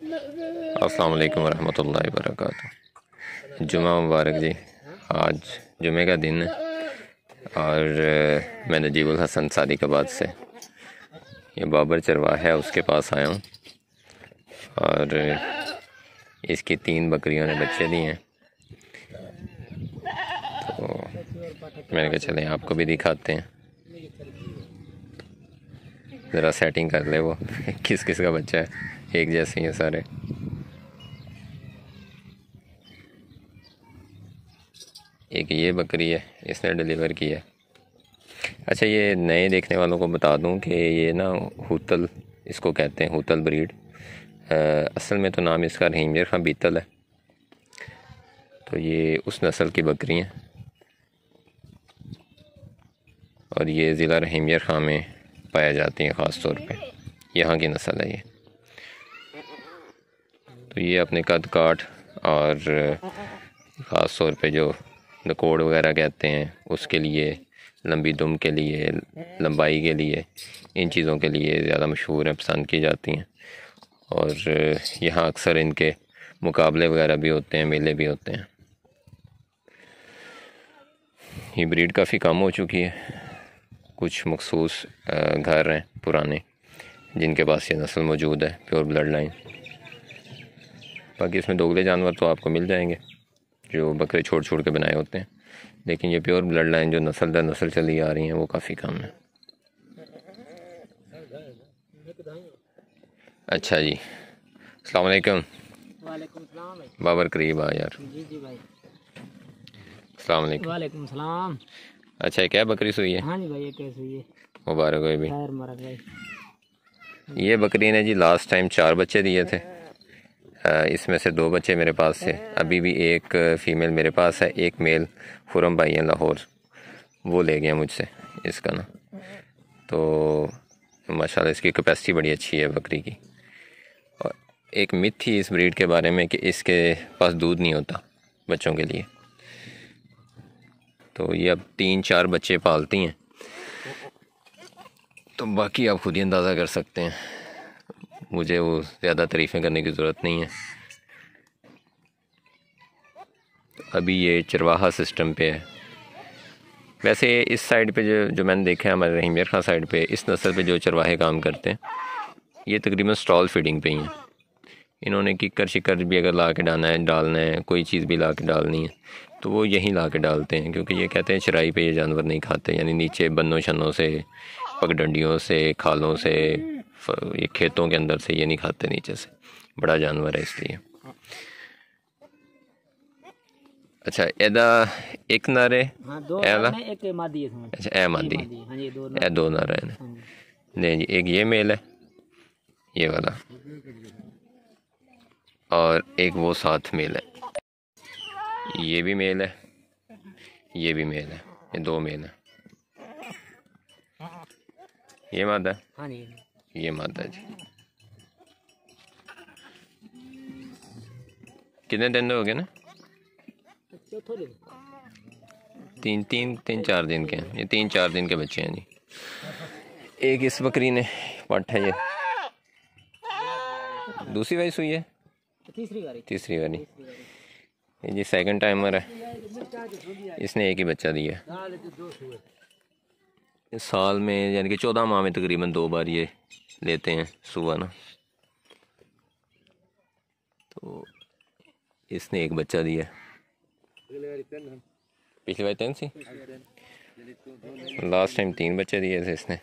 अस्सलाम वालेकुम वरहमतुल्लाहि वबरकातुहू। जुमा मुबारक जी। आज जुमे का दिन है और मैं नजीबुल हसन सादिकाबाद से ये बाबर चरवाहा है उसके पास आया हूँ और इसकी 3 बकरियों ने बच्चे दिए हैं, तो मैंने कहा चलें आपको भी दिखाते हैं, ज़रा सेटिंग कर ले वो किस किस का बच्चा है। एक जैसे ही हैं सारे। एक ये बकरी है, इसने डिलीवर की है। अच्छा, ये नए देखने वालों को बता दूं कि ये ना हुतल इसको कहते हैं, हुतल ब्रीड। असल में तो नाम इसका रहीम खां बीतल है। तो ये उस नस्ल की बकरी हैं और ये ज़िला रहीम खां में पाया जाती हैं ख़ास तौर पे, यहाँ की नस्ल है ये। तो ये अपने कद काठ और ख़ास तौर पे जो नकोड़ वगैरह कहते हैं उसके लिए, लंबी दुम के लिए, लंबाई के लिए, इन चीज़ों के लिए ज़्यादा मशहूर हैं, पसंद की जाती हैं। और यहाँ अक्सर इनके मुकाबले वगैरह भी होते हैं, मेले भी होते हैं। ये ब्रीड काफ़ी कम हो चुकी है। कुछ मखसूस घर हैं पुराने जिनके पास ये नस्ल मौजूद है, प्योर ब्लड लाइन। बाकी इसमें दोगले जानवर तो आपको मिल जाएंगे जो बकरे छोड़ छोड़ के बनाए होते हैं, लेकिन ये प्योर ब्लड लाइन जो नस्ल दर नस्ल चली आ रही हैं वो काफ़ी कम है। अच्छा जी, अस्सलाम वालेकुम। वालेकुम सलाम भाई। बाबर करीब आ यार। जी जी भाई। अस्सलाम वालेकुम। वालेकुम सलाम। अच्छा, ये क्या बकरी सुई है? हाँ जी भाई, ये कैसे हुई है? मुबारक हो भी। खैर मुबारक भाई। ये बकरी ने जी लास्ट टाइम 4 बच्चे दिए थे। इसमें से 2 बच्चे मेरे पास थे, अभी भी एक फ़ीमेल मेरे पास है, एक मेल खुरम भाई है लाहौर, वो ले गया मुझसे इसका ना। तो माशाल्लाह इसकी कैपेसिटी बड़ी अच्छी है बकरी की। और एक मिथ थी इस ब्रीड के बारे में कि इसके पास दूध नहीं होता बच्चों के लिए, तो ये अब 3-4 बच्चे पालती हैं, तो बाकी आप खुद ही अंदाज़ा कर सकते हैं। मुझे वो ज़्यादा तारीफ़ें करने की ज़रूरत नहीं है। अभी ये चरवाहा सिस्टम पे है। वैसे इस साइड पे जो मैंने देखा है हमारे रहीम खां साइड पे, इस नस्ल पे जो चरवाहे काम करते हैं ये तकरीबन स्टॉल फीडिंग पे ही हैं। इन्होंने किक्कर शिक्कर भी अगर ला के डालना है, कोई चीज़ भी ला के डालनी है तो वो यहीं ला के डालते हैं, क्योंकि ये कहते हैं चराई पे ये जानवर नहीं खाते, यानी नीचे बन्नों शनों से, पगडंडियों से, खालों से, ये खेतों के अंदर से ये नहीं खाते नीचे से, बड़ा जानवर है इसलिए। अच्छा, एदा एक नारे हाँ, दो एला में एक मादी है इसमें। अच्छा, ए मादी, हाँ जी, दो ए 2 नारे हैं। नहीं जी, एक ये मेल है ये वाला, और एक वो साथ मेल है। ये भी मेल है, ये भी मेल है, ये 2 मेल है। ये मादा है, हाँ जी। ये मादा है जी। कितने दिन हो गए ना? चौथा दिन। 3-4 दिन के हैं ये, 3-4 दिन के बच्चे हैं जी। एक इस बकरी ने पट है, ये दूसरी वाली सुई है, तीसरी वाली ये जी सेकंड टाइमर है। इसने एक ही बच्चा दिया इस साल में, यानी कि 14 माह में तकरीबन 2 बार ये लेते हैं सुबह ना। तो इसने एक बच्चा दिया, पिछली बार 10 सी, लास्ट टाइम 3 बच्चे दिए थे इसने।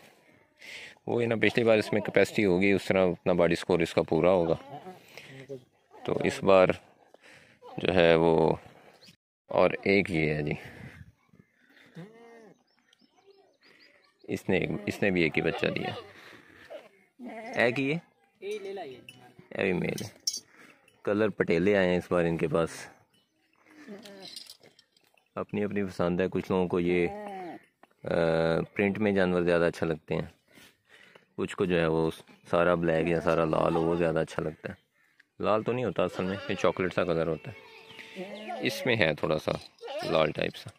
वो है ना, पिछली बार इसमें कैपेसिटी होगी उस तरह, उतना बॉडी स्कोर इसका पूरा होगा, तो इस बार जो है वो। और एक ये है जी, इसने भी एक ही बच्चा दिया, एक ही है, ये भी मेल है। कलर पटेले आए हैं इस बार इनके पास, अपनी अपनी पसंद है। कुछ लोगों को ये प्रिंट में जानवर ज़्यादा अच्छा लगते हैं, कुछ को जो है वो सारा ब्लैक या सारा लाल हो वो ज़्यादा अच्छा लगता है। लाल तो नहीं होता असल में, ये चॉकलेट सा कलर होता है, इसमें है थोड़ा सा लाल टाइप सा,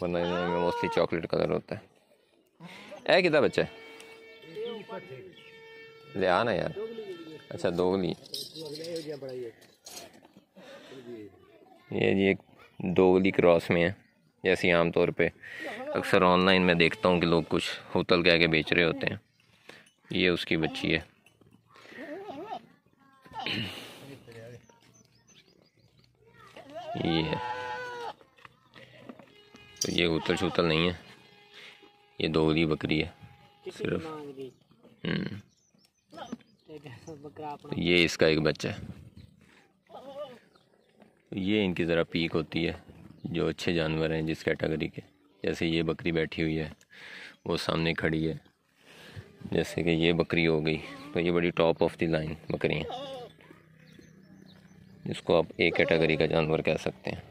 वरना इनमें मोस्टली चॉकलेट कलर होता है। कितना बच्चा है? ले आना यार, अच्छा दोगली, ये जी एक दोगली क्रॉस में है। जैसे आमतौर पे अक्सर ऑनलाइन में देखता हूँ कि लोग कुछ होतल कह के बेच रहे होते हैं, ये उसकी बच्ची है। ये है, तो ये होतल शूतल नहीं है, ये दोगली बकरी है सिर्फ। तो ये इसका एक बच्चा है। ये इनकी ज़रा पीक होती है, जो अच्छे जानवर हैं जिस कैटेगरी के। जैसे ये बकरी बैठी हुई है, वो सामने खड़ी है। जैसे कि ये बकरी हो गई, तो ये बड़ी टॉप ऑफ द लाइन बकरी हैं, जिसको आप एक कैटेगरी का जानवर कह सकते हैं।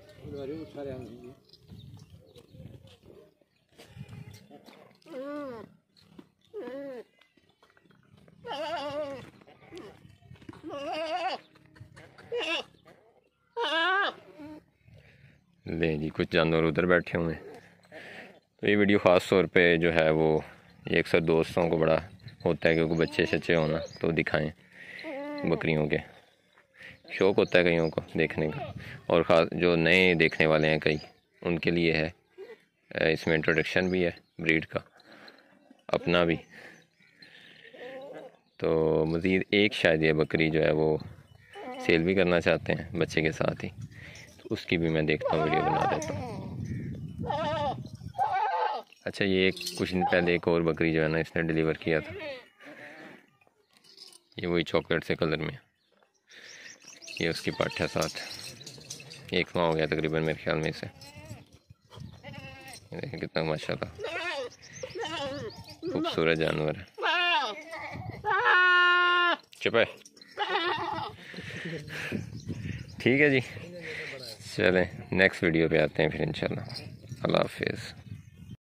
ले जी कुछ जानवर उधर बैठे हुए हैं। तो ये वीडियो ख़ास तौर पे जो है वो ये अक्सर दोस्तों को बड़ा होता है क्योंकि बच्चे शच्चे होना तो दिखाएं, बकरियों के शौक़ होता है कईयों को देखने का। और ख़ास जो नए देखने वाले हैं कई, उनके लिए है इसमें इंट्रोडक्शन भी है ब्रीड का अपना भी। तो मज़ीद एक शायद ये बकरी जो है वो सेल भी करना चाहते हैं बच्चे के साथ ही, तो उसकी भी मैं देखता हूँ, वीडियो बना देता हूँ। अच्छा ये कुछ दिन पहले एक और बकरी जो है ना इसने डिलीवर किया था, ये वही चॉकलेट से कलर में, ये उसकी पाठ है साथ। 1 माह हो गया तकरीबन मेरे ख्याल में इसे। देखिए कितना माशाल्लाह खूबसूरत जानवर है। चुप है, ठीक है जी, चलें नेक्स्ट वीडियो पे आते हैं फिर इंशाल्लाह। अल्लाह हाफिज़।